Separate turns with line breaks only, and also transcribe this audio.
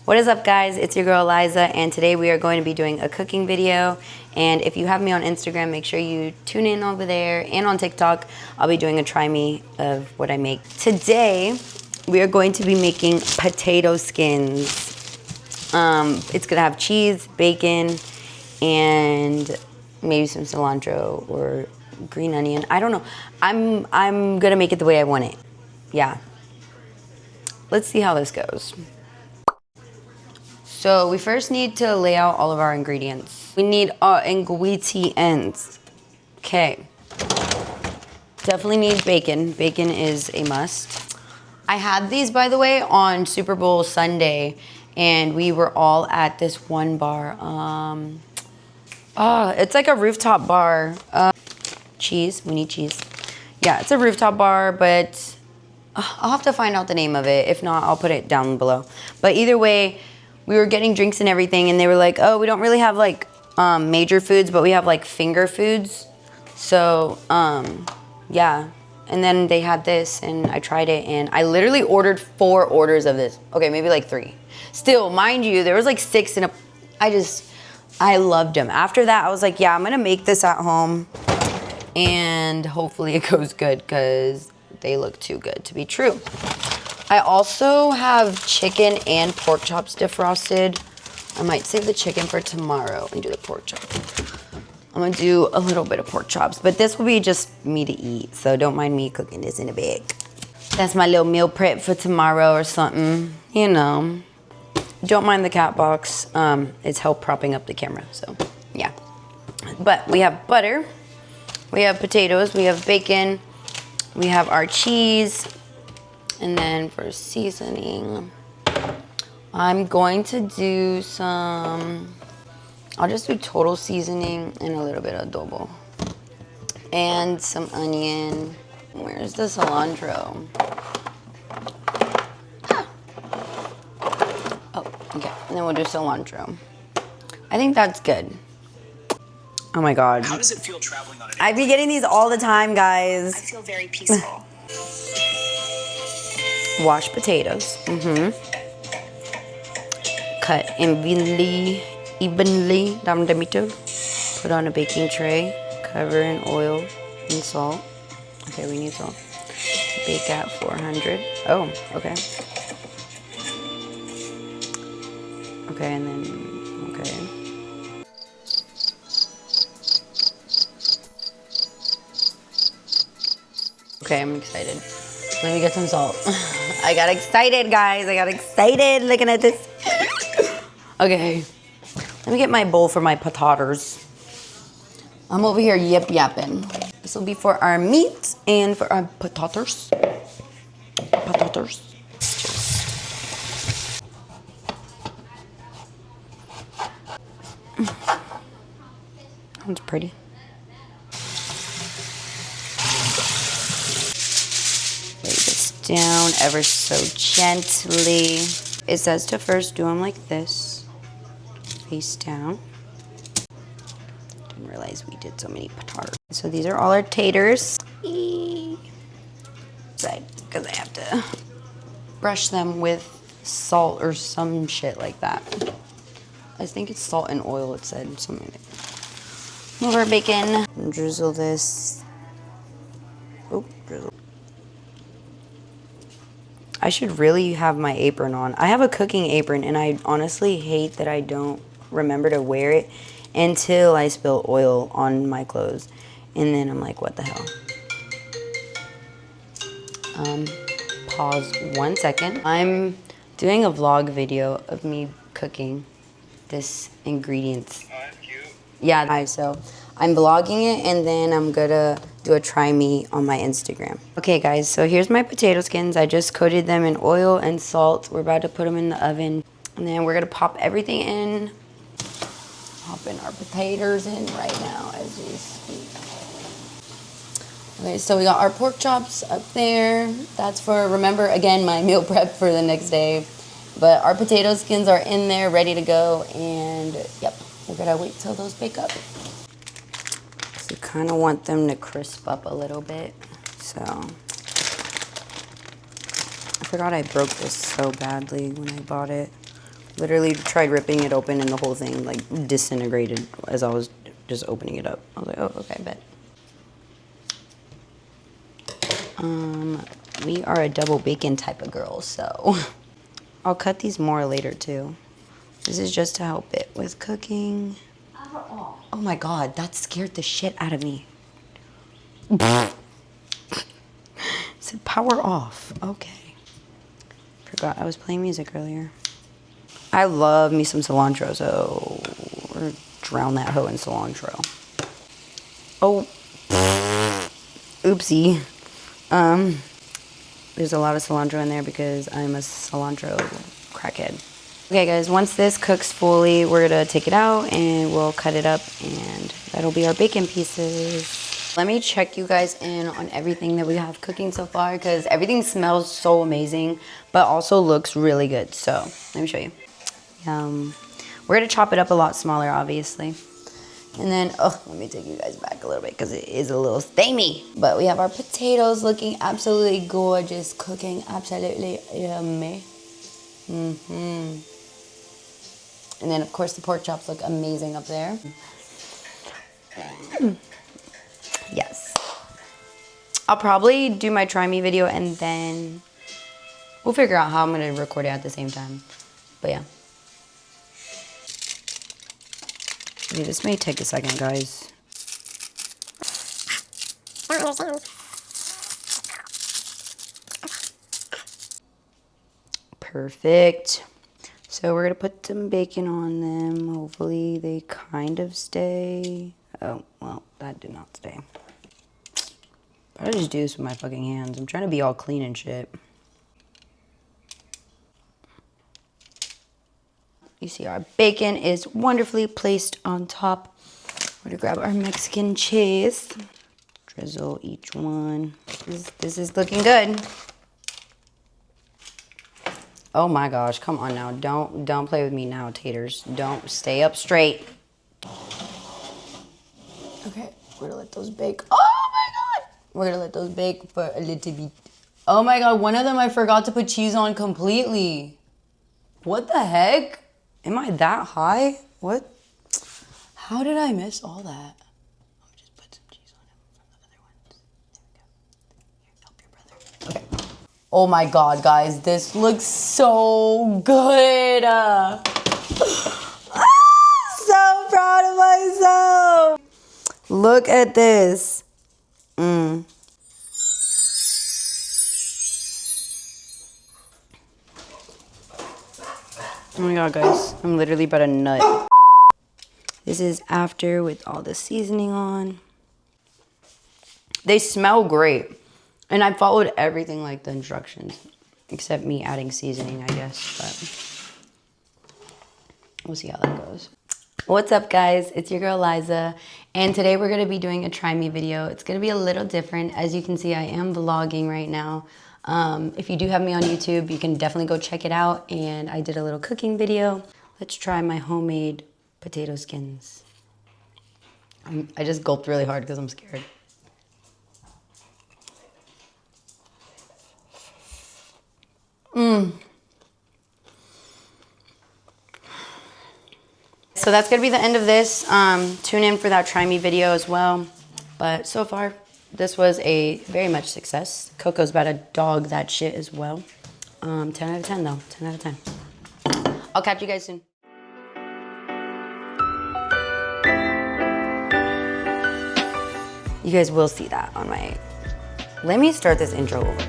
What is up, guys? It's your girl Liza, and today we are going to be doing a cooking video. And if you have me on Instagram, make sure you tune in over there, and on TikTok I'll be doing a try me of what I make. Today we are going to be making potato skins. It's gonna have cheese, bacon, and maybe some cilantro or green onion. I don't know. I'm gonna make it the way I want it. Yeah. Let's see how this goes. So we first need to lay out all of our ingredients. We need our ingredients. Okay. Definitely need bacon. Bacon is a must. I had these, by the way, on Super Bowl Sunday, and we were all at this one bar. It's like a rooftop bar. Cheese. We need cheese. Yeah, it's a rooftop bar, but I'll have to find out the name of it. If not, I'll put it down below. But either way, we were getting drinks and everything, and they were like, oh, we don't really have like major foods, but we have like finger foods. So yeah. And then they had this, and I tried it, and I literally ordered 4 orders of this. Okay, maybe like 3. Still, mind you, there was like 6 in a, I loved them. After that, I was like, yeah, I'm gonna make this at home, and hopefully it goes good, because they look too good to be true. I also have chicken and pork chops defrosted. I might save the chicken for tomorrow and do the pork chop. I'm gonna do a little bit of pork chops, but this will be just me to eat, so don't mind me cooking this in a bag. That's my little meal prep for tomorrow or something, you know. Don't mind the cat box. It's help propping up the camera, so yeah. But we have butter, we have potatoes, we have bacon, we have our cheese, and then for seasoning, I'm going to do some, I'll just do total seasoning and a little bit of adobo. And some onion. Where's the cilantro? Oh, okay. And then we'll do cilantro. I think that's good. Oh my God.
How does it feel traveling on an
I be getting these all the time, guys.
I feel very peaceful.
Wash potatoes. Cut evenly down the middle. Put on a baking tray. Cover in oil and salt. Okay, we need salt. Bake at 400. Oh, okay. Okay, and then, okay. Okay, I'm excited. Let me get some salt. I got excited, guys. I got excited looking at this. Okay. Let me get my bowl for my potatoes. I'm over here yapping. This will be for our meat and for our potatoes. Potatoes. That's pretty. Down ever so gently. It says to first do them like this, face down. Didn't realize we did so many potatoes. So these are all our taters. Because I have to brush them with salt or some shit like that. I think it's salt and oil, it said, something like that. Move our bacon. Drizzle this. Oh, drizzle. I should really have my apron on. I have a cooking apron, and I honestly hate that I don't remember to wear it until I spill oil on my clothes. And then I'm like, what the hell? Pause 1 second. I'm doing a vlog video of me cooking this ingredients. Yeah, so I'm vlogging it, and then I'm gonna do a try me on my Instagram. Okay, guys, so here's my potato skins. I just coated them in oil and salt. We're about to put them in the oven, and then we're gonna pop everything in. Popping our potatoes in right now as we speak. Okay, so we got our pork chops up there. That's for, remember, again, my meal prep for the next day. But our potato skins are in there, ready to go, and yep, we're gonna wait till those bake up. So you kind of want them to crisp up a little bit. So I forgot I broke this so badly when I bought it. Literally tried ripping it open and the whole thing like disintegrated as I was just opening it up. I was like, oh, okay, bet. We are a double bacon type of girl, so I'll cut these more later too. This is just to help it with cooking. Oh my God, that scared the shit out of me. It said power off. Okay. Forgot I was playing music earlier. I love me some cilantro, so we're gonna drown that hoe in cilantro. Oh, oopsie. There's a lot of cilantro in there because I'm a cilantro crackhead. Okay guys, once this cooks fully, we're gonna take it out and we'll cut it up and that'll be our bacon pieces. Let me check you guys in on everything that we have cooking so far because everything smells so amazing, but also looks really good. So let me show you. We're gonna chop it up a lot smaller, obviously. And then, oh, let me take you guys back a little bit because it is a little steamy. But we have our potatoes looking absolutely gorgeous, cooking absolutely yummy. And then, of course, the pork chops look amazing up there. Yes. I'll probably do my try me video and then we'll figure out how I'm gonna record it at the same time. But yeah. Okay, this may take a second, guys. Perfect. So we're gonna put some bacon on them. Hopefully they kind of stay. Oh, well, that did not stay. I just do this with my fucking hands. I'm trying to be all clean and shit. You see our bacon is wonderfully placed on top. We're gonna grab our Mexican cheese. Drizzle each one. This is looking good. Oh my gosh, come on now. Don't play with me now, taters. Don't stay up straight. Okay, we're gonna let those bake. Oh my God! We're gonna let those bake for a little bit. Oh my God, one of them I forgot to put cheese on completely. What the heck? Am I that high? What? How did I miss all that? I'll just put some cheese on it from the other ones. There we go. Here, help your brother. Okay. Oh my God, guys, this looks so good. So proud of myself. Look at this. Oh my God, guys, I'm literally about a nut. This is after with all the seasoning on. They smell great. And I followed everything like the instructions, except me adding seasoning, I guess, but we'll see how that goes. What's up, guys? It's your girl, Liza, and today we're gonna be doing a try me video. It's gonna be a little different. As you can see, I am vlogging right now. If you do have me on YouTube, you can definitely go check it out, and I did a little cooking video. Let's try my homemade potato skins. I just gulped really hard because I'm scared. So that's gonna be the end of this. Tune in for that try me video as well. But so far, this was a very much success. Coco's about to dog that shit as well. 10 out of 10 though, 10 out of 10. I'll catch you guys soon. You guys will see that on my... Let me start this intro over.